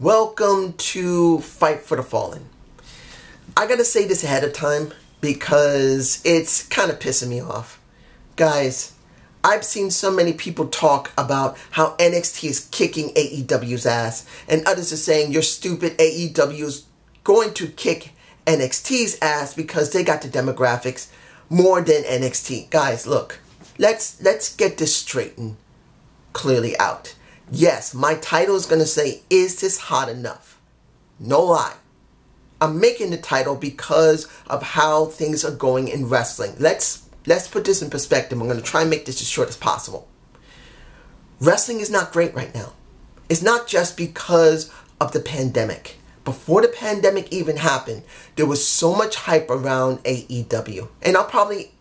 Welcome to Fight for the Fallen. I gotta say this ahead of time because it's kind of pissing me off. Guys, I've seen so many people talk about how NXT is kicking AEW's ass, and others are saying you're stupid, AEW is going to kick NXT's ass because they got the demographics more than NXT. Guys, look, let's get this straightened clearly out. Yes, my title is going to say, is this hot enough? No lie. I'm making the title because of how things are going in wrestling. Let's put this in perspective. I'm going to try and make this as short as possible. Wrestling is not great right now. It's not just because of the pandemic. Before the pandemic even happened, there was so much hype around AEW. And I'll probably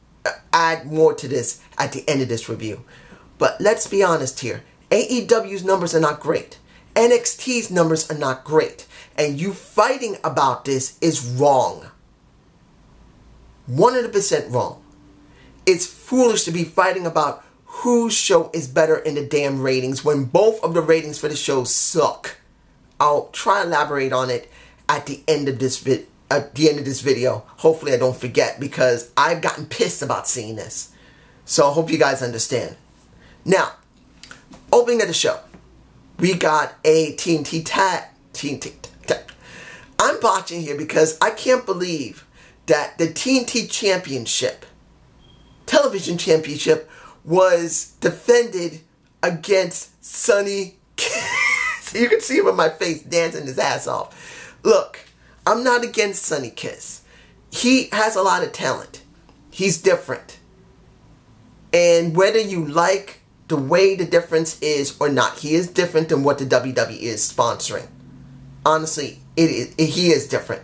add more to this at the end of this review. But let's be honest here. AEW's numbers are not great. NXT's numbers are not great. And you fighting about this is wrong. 100% wrong. It's foolish to be fighting about whose show is better in the damn ratings when both of the ratings for the show suck. I'll try to elaborate on it at the end of this video. Hopefully I don't forget because I've gotten pissed about seeing this. So I hope you guys understand. Now, opening of the show, we got a TNT tag. I'm watching here because I can't believe that the TNT Championship, Television Championship, was defended against Sonny Kiss. You can see him in my face dancing his ass off. Look, I'm not against Sonny Kiss. He has a lot of talent. He's different. And whether you like the way the difference is or not, he is different than what the WWE is sponsoring. Honestly, he is different.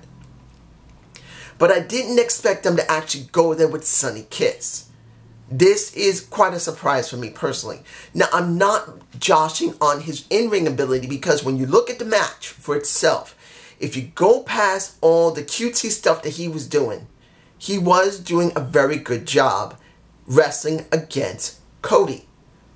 But I didn't expect them to actually go there with Sonny Kiss. This is quite a surprise for me personally. Now, I'm not joshing on his in-ring ability because when you look at the match for itself, if you go past all the cutesy stuff that he was doing a very good job wrestling against Cody.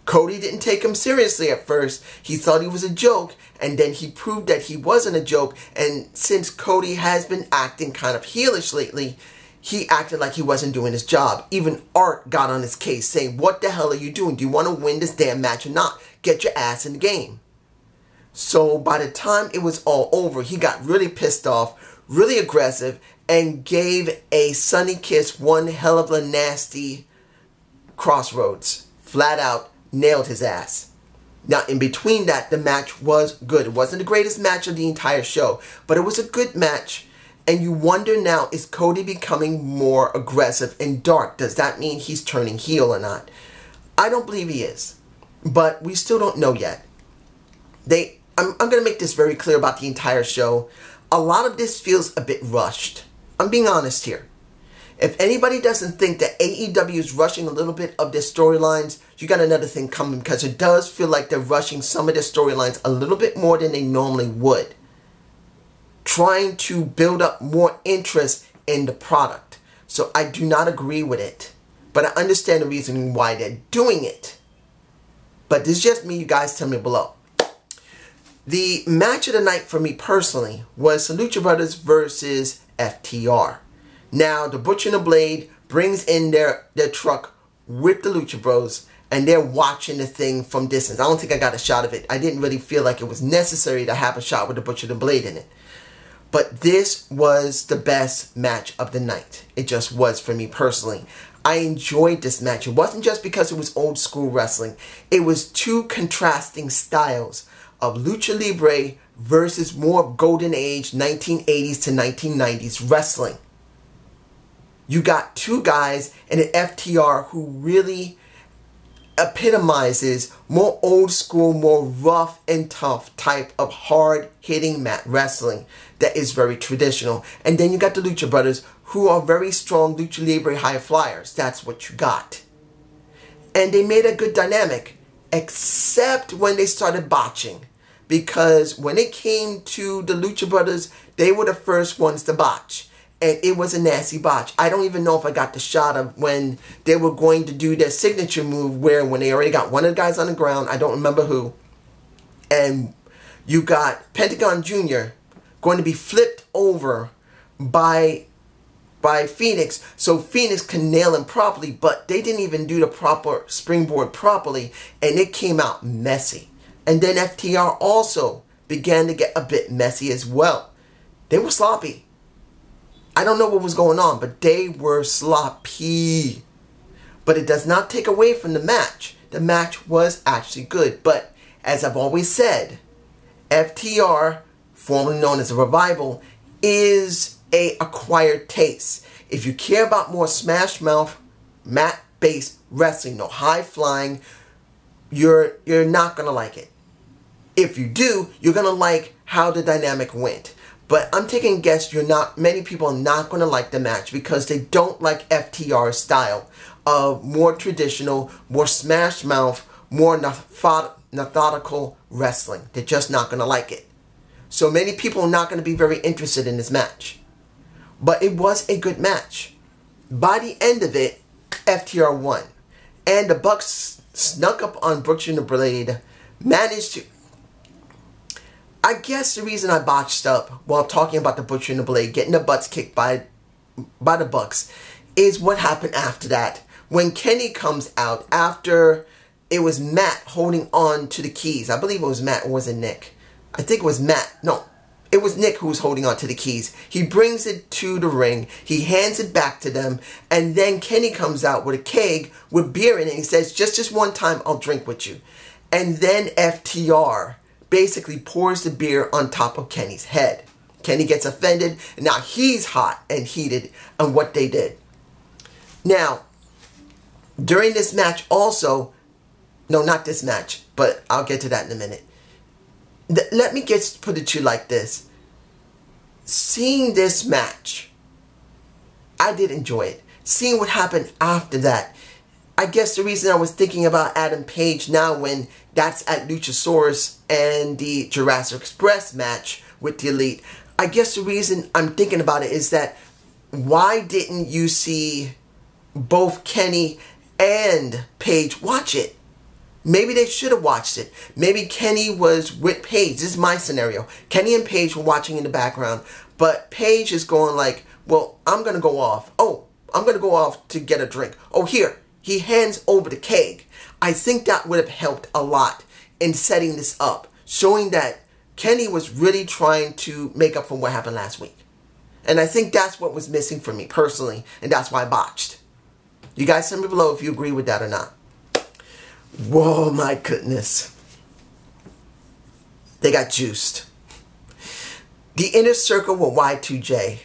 Cody didn't take him seriously at first. He thought he was a joke, and then he proved that he wasn't a joke. And since Cody has been acting kind of heelish lately, he acted like he wasn't doing his job. Even Art got on his case saying, what the hell are you doing? Do you want to win this damn match or not? Get your ass in the game. So by the time it was all over, he got really pissed off, really aggressive, and gave a Sonny Kiss one hell of a nasty crossroads. Flat out. Nailed his ass. Now, in between that, the match was good. It wasn't the greatest match of the entire show, but it was a good match. And you wonder now, is Cody becoming more aggressive and dark? Does that mean he's turning heel or not? I don't believe he is, but we still don't know yet. I'm going to make this very clear about the entire show. A lot of this feels a bit rushed. I'm being honest here. If anybody doesn't think that AEW is rushing a little bit of their storylines, you got another thing coming because it does feel like they're rushing some of their storylines a little bit more than they normally would. Trying to build up more interest in the product. So I do not agree with it. But I understand the reason why they're doing it. But this is just me, you guys tell me below. The match of the night for me personally was the Lucha Brothers versus FTR. Now, the Butcher and the Blade brings in their truck with the Lucha Bros, and they're watching the thing from distance. I don't think I got a shot of it. I didn't really feel like it was necessary to have a shot with the Butcher and the Blade in it. But this was the best match of the night. It just was for me personally. I enjoyed this match. It wasn't just because it was old school wrestling. It was two contrasting styles of Lucha Libre versus more golden age 1980s to 1990s wrestling. You got two guys in an FTR who really epitomizes more old school, more rough and tough type of hard-hitting mat wrestling that is very traditional. And then you got the Lucha Brothers, who are very strong Lucha Libre high flyers. That's what you got. And they made a good dynamic, except when they started botching. Because when it came to the Lucha Brothers, they were the first ones to botch. And it was a nasty botch. I don't even know if I got the shot of when they were going to do their signature move, where when they already got one of the guys on the ground, I don't remember who, and you got Pentagon Jr. going to be flipped over by Phoenix, so Phoenix can nail him properly, but they didn't even do the proper springboard properly, and it came out messy. And then FTR also began to get a bit messy as well. They were sloppy. I don't know what was going on, but they were sloppy. But it does not take away from the match. The match was actually good. But as I've always said, FTR, formerly known as a Revival, is a acquired taste. If you care about more smash mouth, mat-based wrestling, no high flying, you're not going to like it. If you do, you're going to like how the dynamic went. But I'm taking a guess many people are not going to like the match because they don't like FTR's style of more traditional, more smash mouth, more methodical wrestling. They're just not going to like it. So many people are not going to be very interested in this match. But it was a good match. By the end of it, FTR won. And the Bucks snuck up on Butcher and the Blade, managed to... I guess the reason I botched up while talking about the Butcher and the Blade getting the butts kicked by the Bucks is what happened after that. When Kenny comes out after it was Matt holding on to the keys. I believe it was Matt, or was it Nick? I think it was Matt. No, it was Nick who was holding on to the keys. He brings it to the ring. He hands it back to them. And then Kenny comes out with a keg with beer in it. And he says, just one time, I'll drink with you. And then FTR basically pours the beer on top of Kenny's head. Kenny gets offended, and now he's hot and heated on what they did. Now, during this match also, no, not this match, but I'll get to that in a minute. Let me put it to you like this. Seeing this match, I did enjoy it. Seeing what happened after that, I guess the reason I was thinking about Adam Page now when that's at Luchasaurus and the Jurassic Express match with the Elite, I guess the reason I'm thinking about it is that why didn't you see both Kenny and Page watch it? Maybe they should have watched it. Maybe Kenny was with Page. This is my scenario. Kenny and Page were watching in the background, but Page is going like, well, I'm going to go off. Oh, I'm going to go off to get a drink. Oh, here. He hands over the keg. I think that would have helped a lot in setting this up, showing that Kenny was really trying to make up for what happened last week. And I think that's what was missing for me personally, and that's why I botched. You guys tell me below if you agree with that or not. Whoa, my goodness. They got juiced. The Inner Circle with Y2J.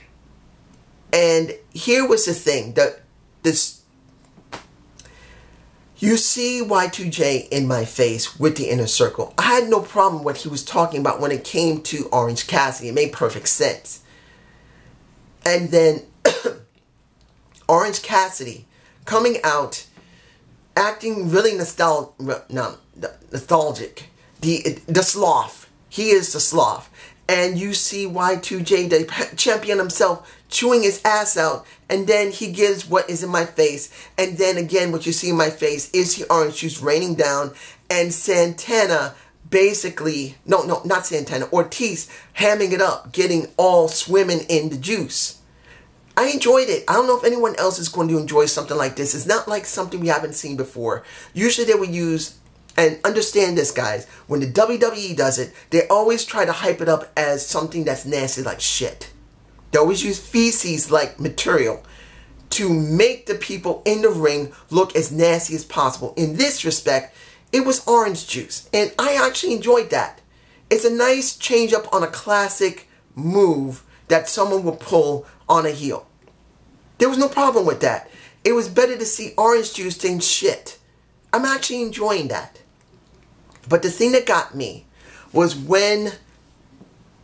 And here was the thing. You see Y2J in my face with the Inner Circle. I had no problem with what he was talking about when it came to Orange Cassidy. It made perfect sense. And then Orange Cassidy coming out, acting really nostalgic. The sloth. He is the sloth. And you see Y2J, the champion himself, chewing his ass out. And then he gives what is in my face. And then again, what you see in my face is the orange juice raining down. And Santana basically, no, not Santana, Ortiz hamming it up, getting all swimming in the juice. I enjoyed it. I don't know if anyone else is going to enjoy something like this. It's not like something we haven't seen before. Usually they would use, and understand this, guys, when the WWE does it, they always try to hype it up as something that's nasty like shit. They always use feces like material to make the people in the ring look as nasty as possible. In this respect, it was orange juice, and I actually enjoyed that. It's a nice change up on a classic move that someone will pull on a heel. There was no problem with that. It was better to see orange juice than shit. I'm actually enjoying that. But the thing that got me was when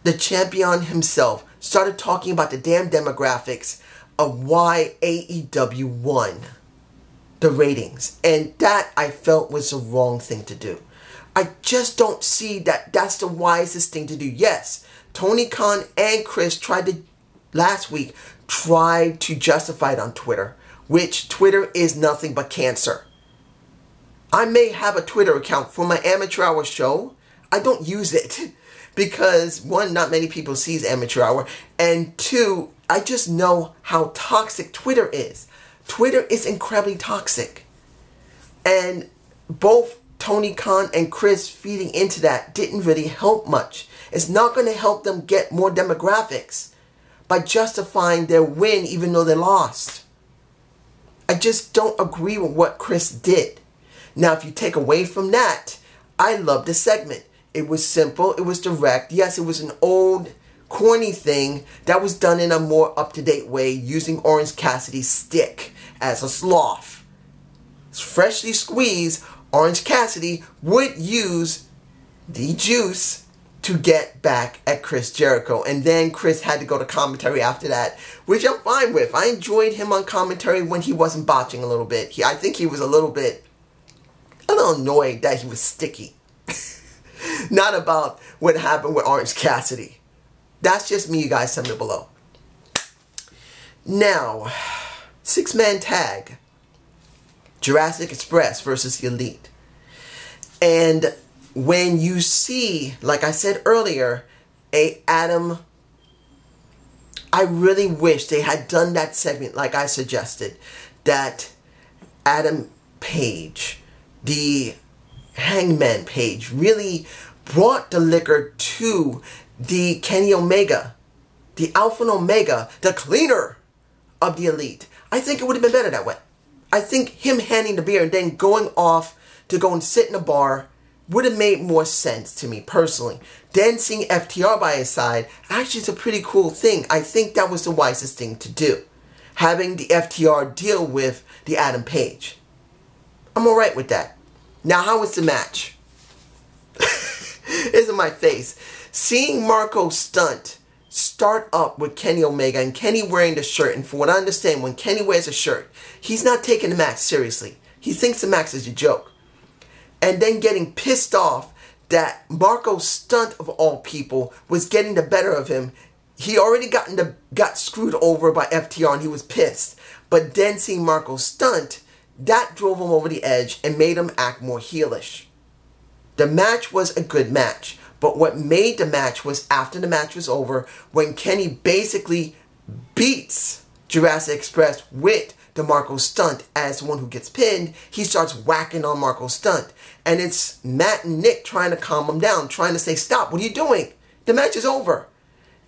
the champion himself started talking about the damn demographics of why AEW won the ratings. And that I felt was the wrong thing to do. I just don't see that that's the wisest thing to do. Yes, Tony Khan and Chris last week tried to justify it on Twitter, which Twitter is nothing but cancer. I may have a Twitter account for my Amateur Hour show. I don't use it because, one, not many people sees Amateur Hour, and two, I just know how toxic Twitter is. Twitter is incredibly toxic. And both Tony Khan and Chris feeding into that didn't really help much. It's not going to help them get more demographics by justifying their win even though they lost. I just don't agree with what Chris did. Now, if you take away from that, I loved the segment. It was simple. It was direct. Yes, it was an old, corny thing that was done in a more up-to-date way using Orange Cassidy's stick as a sloth. Freshly squeezed, Orange Cassidy would use the juice to get back at Chris Jericho. And then Chris had to go to commentary after that, which I'm fine with. I enjoyed him on commentary when he wasn't botching a little bit. I think he was a little annoyed that he was sticky. Not about what happened with Orange Cassidy. That's just me, you guys. Tell me below. Now, 6-man tag. Jurassic Express versus the Elite. And when you see, like I said earlier, Adam, I really wish they had done that segment like I suggested. That Adam Page, the Hangman Page, really brought the liquor to the Kenny Omega, the Alpha and Omega, the cleaner of the Elite. I think it would have been better that way. I think him handing the beer and then going off to go and sit in a bar would have made more sense to me personally. Then seeing FTR by his side actually is a pretty cool thing. I think that was the wisest thing to do. Having the FTR deal with the Adam Page. I'm alright with that. Now, how was the match? It's in my face. Seeing Marco Stunt start up with Kenny Omega and Kenny wearing the shirt, and for what I understand, when Kenny wears a shirt, he's not taking the match seriously. He thinks the match is a joke. And then getting pissed off that Marco Stunt, of all people, was getting the better of him. He already got screwed over by FTR and he was pissed. But then seeing Marco Stunt, that drove him over the edge and made him act more heelish. The match was a good match. But what made the match was after the match was over, when Kenny basically beats Jurassic Express with the Marco Stunt as the one who gets pinned, he starts whacking on Marco Stunt. And it's Matt and Nick trying to calm him down, trying to say, stop, what are you doing? The match is over.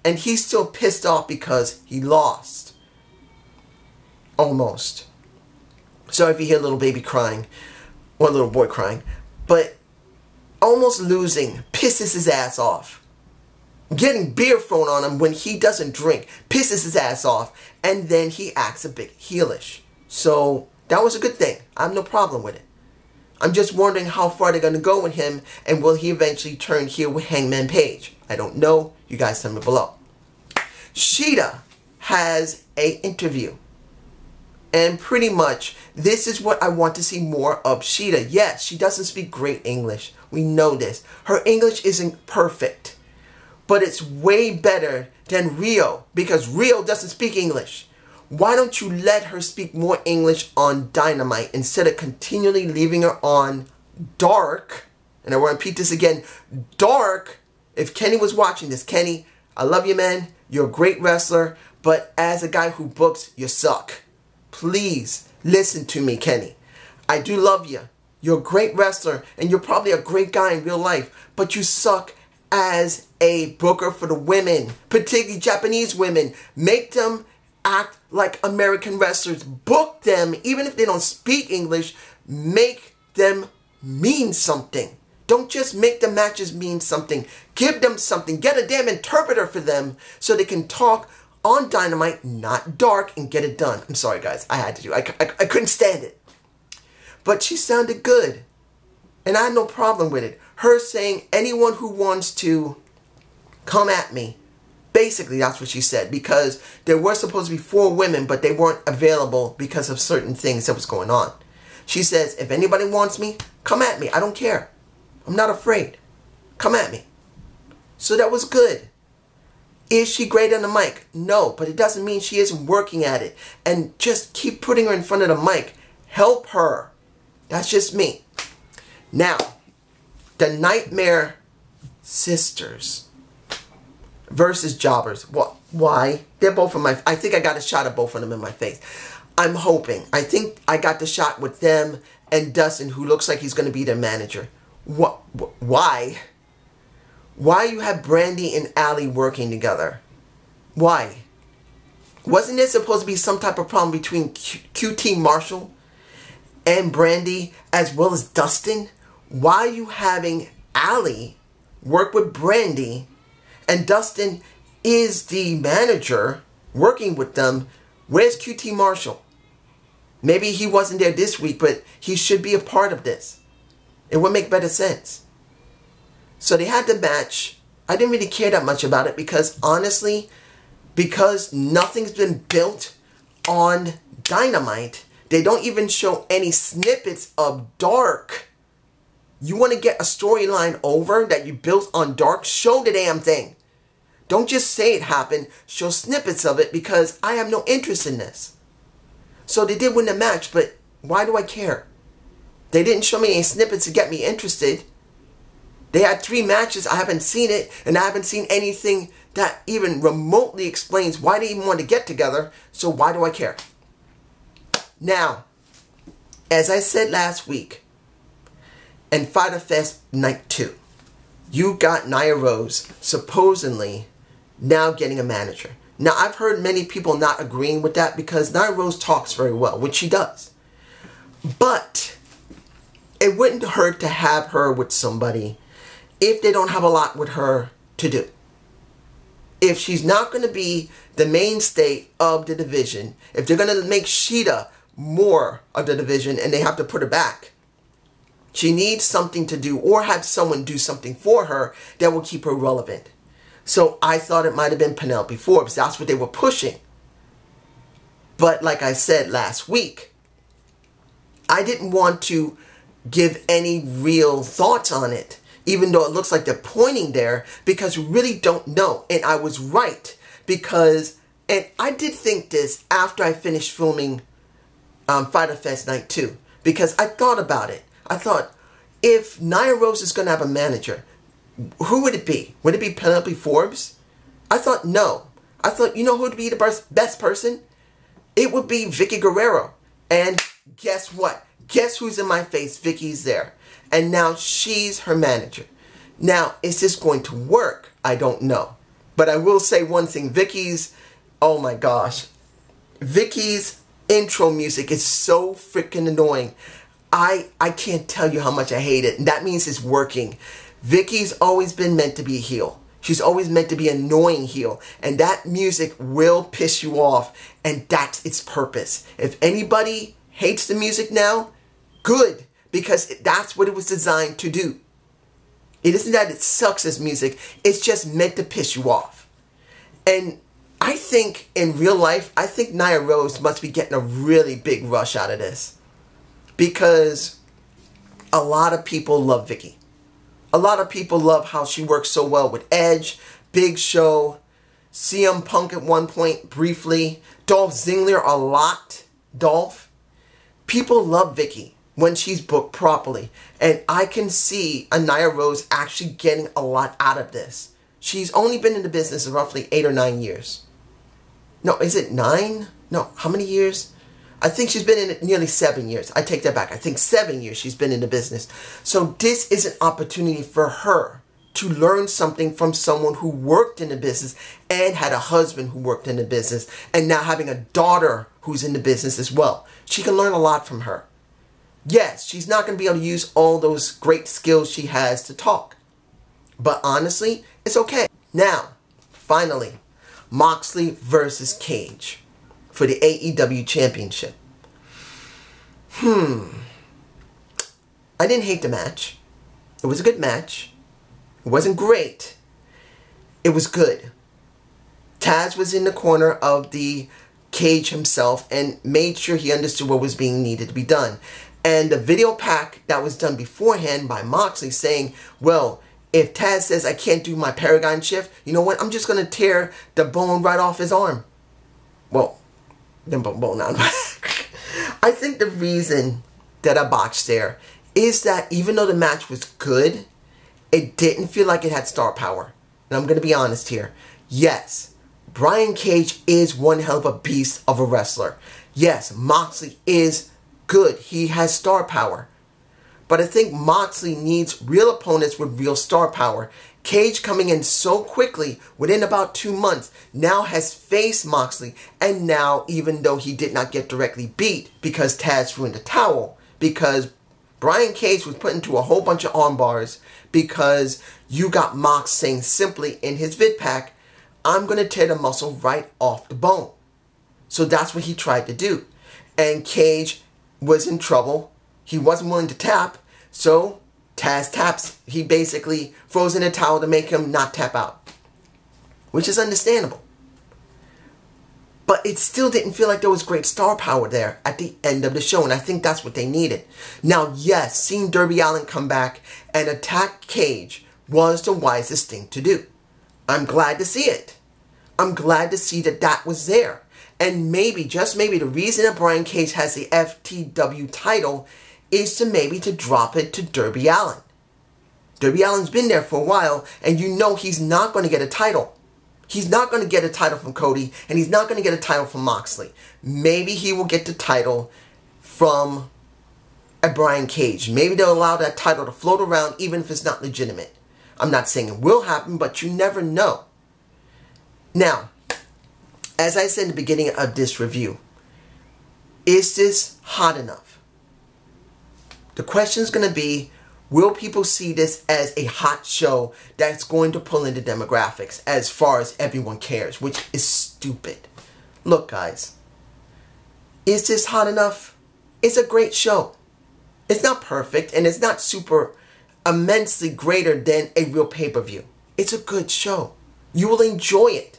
And he's still pissed off because he lost. Almost. So if you hear little baby crying, or little boy crying, but almost losing pisses his ass off. Getting beer thrown on him when he doesn't drink pisses his ass off, and then he acts a bit heelish. So that was a good thing. I have no problem with it. I'm just wondering how far they're going to go with him, and will he eventually turn heel with Hangman Page? I don't know. You guys tell me below. Shida has an interview. And pretty much, this is what I want to see more of Shida. Yes, she doesn't speak great English. We know this. Her English isn't perfect. But it's way better than Rio, because Rio doesn't speak English. Why don't you let her speak more English on Dynamite instead of continually leaving her on Dark? And I want to repeat this again. Dark, if Kenny was watching this, Kenny, I love you, man. You're a great wrestler. But as a guy who books, you suck. Please listen to me, Kenny. I do love you. You're a great wrestler, and you're probably a great guy in real life, but you suck as a booker for the women, particularly Japanese women. Make them act like American wrestlers. Book them, even if they don't speak English, make them mean something. Don't just make the matches mean something. Give them something. Get a damn interpreter for them so they can talk on Dynamite, not Dark, and get it done. I'm sorry, guys. I had to do it. I couldn't stand it. But she sounded good. And I had no problem with it. Her saying, anyone who wants to come at me. Basically, that's what she said. Because there were supposed to be 4 women, but they weren't available because of certain things that was going on. She says, if anybody wants me, come at me. I don't care. I'm not afraid. Come at me. So that was good. Is she great on the mic? No, but it doesn't mean she isn't working at it. And just keep putting her in front of the mic. Help her. That's just me. Now, the Nightmare Sisters versus Jobbers. Why? They're both in my... I think I got a shot of both of them in my face. I'm hoping. I think I got the shot with them and Dustin, who looks like he's going to be their manager. Why? Why you have Brandy and Allie working together? Why? Wasn't there supposed to be some type of problem between QT Marshall and Brandy as well as Dustin? Why are you having Allie work with Brandy and Dustin is the manager working with them? Where's QT Marshall? Maybe he wasn't there this week, but he should be a part of this. It would make better sense. So they had the match. I didn't really care that much about it because honestly, because nothing's been built on Dynamite, they don't even show any snippets of Dark. You want to get a storyline over that you built on Dark? Show the damn thing. Don't just say it happened. Show snippets of it because I have no interest in this. So they did win the match, but why do I care? They didn't show me any snippets to get me interested. They had 3 matches. I haven't seen it, and I haven't seen anything that even remotely explains why they even want to get together. So why do I care? Now, as I said last week, in Fyter Fest Night 2, you got Nia Rose supposedly now getting a manager. Now, I've heard many people not agreeing with that because Nia Rose talks very well, which she does. But it wouldn't hurt to have her with somebody if they don't have a lot with her to do. If she's not going to be the mainstay of the division, if they're going to make Shida more of the division and they have to put her back, she needs something to do or have someone do something for her that will keep her relevant. So I thought it might have been Penelope Forbes. That's what they were pushing. But like I said last week, I didn't want to give any real thoughts on it, even though it looks like they're pointing there, because we really don't know. And I was right because, and I did think this after I finished filming Fyter Fest Night 2, because I thought about it. I thought, if Nia Rose is going to have a manager, who would it be? Would it be Penelope Forbes? I thought, no. I thought, you know who would be the best person? It would be Vickie Guerrero. And guess what? Guess who's in my face? Vickie's there. And now she's her manager. Now, is this going to work? I don't know. But I will say one thing. Vickie's, oh my gosh. Vickie's intro music is so freaking annoying. I can't tell you how much I hate it. And that means it's working. Vickie's always been meant to be a heel. She's always meant to be an annoying heel. And that music will piss you off. And that's its purpose. If anybody hates the music now, good. Because that's what it was designed to do. It isn't that it sucks as music. It's just meant to piss you off. And I think in real life, I think Nia Rose must be getting a really big rush out of this. Because a lot of people love Vickie. A lot of people love how she works so well with Edge, Big Show, CM Punk at one point, briefly, Dolph Ziggler a lot, Dolph. People love Vickie when she's booked properly. And I can see a Nia Rose actually getting a lot out of this. She's only been in the business roughly 8 or 9 years. No, is it 9? No, how many years? I think she's been in it nearly 7 years. I take that back. I think 7 years she's been in the business. So this is an opportunity for her to learn something from someone who worked in the business and had a husband who worked in the business and now having a daughter who's in the business as well. She can learn a lot from her. Yes, she's not going to be able to use all those great skills she has to talk. But honestly, it's okay. Now, finally, Moxley versus Cage for the AEW Championship. I didn't hate the match. It was a good match. It wasn't great. It was good. Taz was in the corner of the Cage himself and made sure he understood what was being needed to be done. And the video pack that was done beforehand by Moxley saying, well, if Taz says I can't do my Paragon shift, you know what? I'm just going to tear the bone right off his arm. Well, the bone out. I think the reason that I botched there is that even though the match was good, it didn't feel like it had star power. And I'm going to be honest here. Yes, Brian Cage is one hell of a beast of a wrestler. Yes, Moxley is good. He has star power. But I think Moxley needs real opponents with real star power. Cage coming in so quickly, within about 2 months, now has faced Moxley. And now, even though he did not get directly beat because Taz threw in the towel, because Brian Cage was put into a whole bunch of arm bars, because you got Mox saying simply in his vid pack, I'm going to tear the muscle right off the bone. So that's what he tried to do. And Cage was in trouble. He wasn't willing to tap, so Taz taps. He basically throws in a towel to make him not tap out, which is understandable. But it still didn't feel like there was great star power there at the end of the show, and I think that's what they needed. Now, yes, seeing Darby Allin come back and attack Cage was the wisest thing to do. I'm glad to see it. I'm glad to see that that was there. And maybe, just maybe, the reason that Brian Cage has the FTW title is to maybe to drop it to Darby Allin. Darby Allin's been there for a while, and you know he's not going to get a title. He's not going to get a title from Cody, and he's not going to get a title from Moxley. Maybe he will get the title from a Brian Cage. Maybe they'll allow that title to float around even if it's not legitimate. I'm not saying it will happen, but you never know. Now, as I said in the beginning of this review, is this hot enough? The question is going to be, will people see this as a hot show that's going to pull in the demographics as far as everyone cares, which is stupid. Look, guys, is this hot enough? It's a great show. It's not perfect, and it's not super immensely greater than a real pay-per-view. It's a good show. You will enjoy it.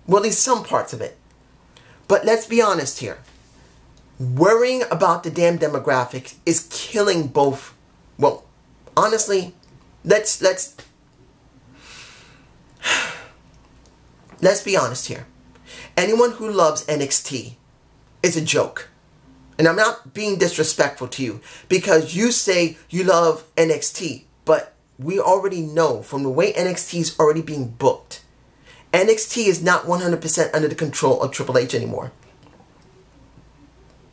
Well, at least some parts of it. But let's be honest here. Worrying about the damn demographics is killing both. Well, honestly, let's be honest here. Anyone who loves NXT is a joke. And I'm not being disrespectful to you because you say you love NXT, but we already know from the way NXT is already being booked, NXT is not 100% under the control of Triple H anymore.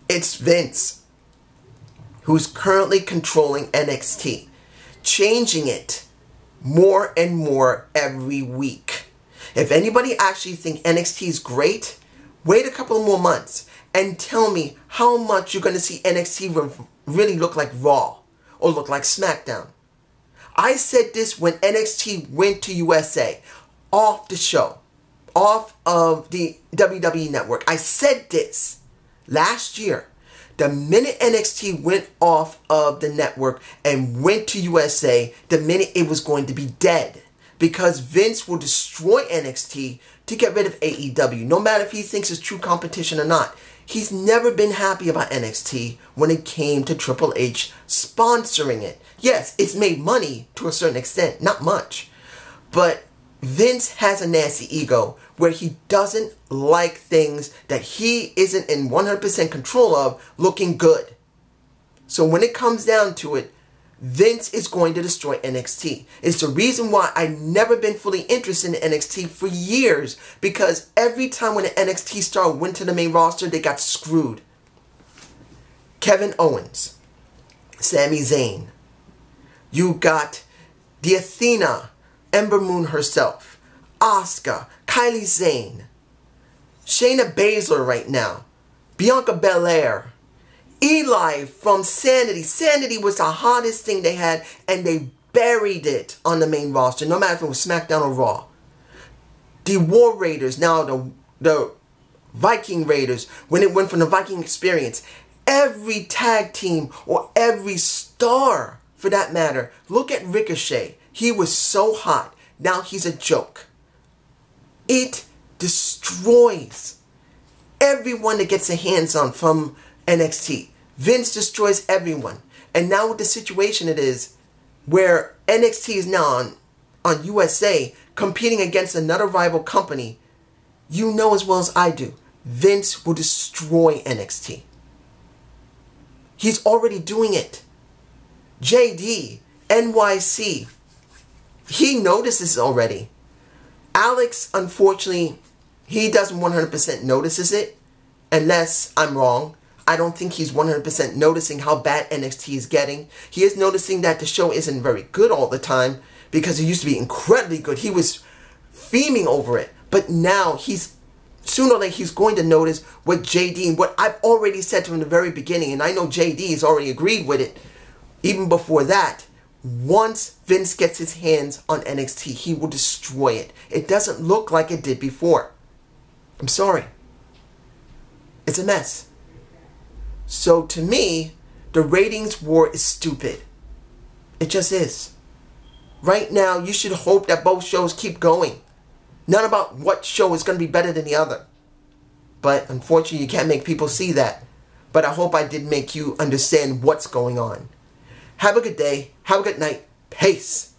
It's Vince who's currently controlling NXT, changing it more and more every week. If anybody actually think NXT is great, wait a couple more months and tell me how much you're going to see NXT really look like Raw or look like SmackDown. I said this when NXT went to USA, off the show, off of the WWE Network. I said this last year. The minute NXT went off of the network and went to USA, the minute it was going to be dead. Because Vince will destroy NXT to get rid of AEW, no matter if he thinks it's true competition or not. He's never been happy about NXT when it came to Triple H sponsoring it. Yes, it's made money to a certain extent, not much. But Vince has a nasty ego where he doesn't like things that he isn't in 100% control of looking good. So when it comes down to it, Vince is going to destroy NXT. It's the reason why I've never been fully interested in NXT for years, because every time when an NXT star went to the main roster, they got screwed. Kevin Owens, Sami Zayn. You got the Athena Ember Moon herself, Asuka, Kairi Sane, Shayna Baszler right now, Bianca Belair, Eli from Sanity. Sanity was the hottest thing they had, and they buried it on the main roster, no matter if it was SmackDown or Raw. The War Raiders, now the Viking Raiders, when it went from the Viking Experience, every tag team, or every star for that matter, look at Ricochet. He was so hot. Now he's a joke. It destroys everyone that gets their hands on from NXT. Vince destroys everyone. And now with the situation it is, where NXT is now on USA, competing against another rival company, you know as well as I do, Vince will destroy NXT. He's already doing it. JD, NYC, he notices already. Alex, unfortunately, he doesn't 100% notices it, unless I'm wrong. I don't think he's 100% noticing how bad NXT is getting. He is noticing that the show isn't very good all the time, because it used to be incredibly good. He was fuming over it. But now, sooner or later, he's going to notice what JD, and what I've already said to him in the very beginning, and I know JD has already agreed with it, even before that. Once Vince gets his hands on NXT, he will destroy it. It doesn't look like it did before. I'm sorry. It's a mess. So to me, the ratings war is stupid. It just is. Right now, you should hope that both shows keep going. Not about what show is going to be better than the other. But unfortunately, you can't make people see that. But I hope I did make you understand what's going on. Have a good day. Have a good night. Peace.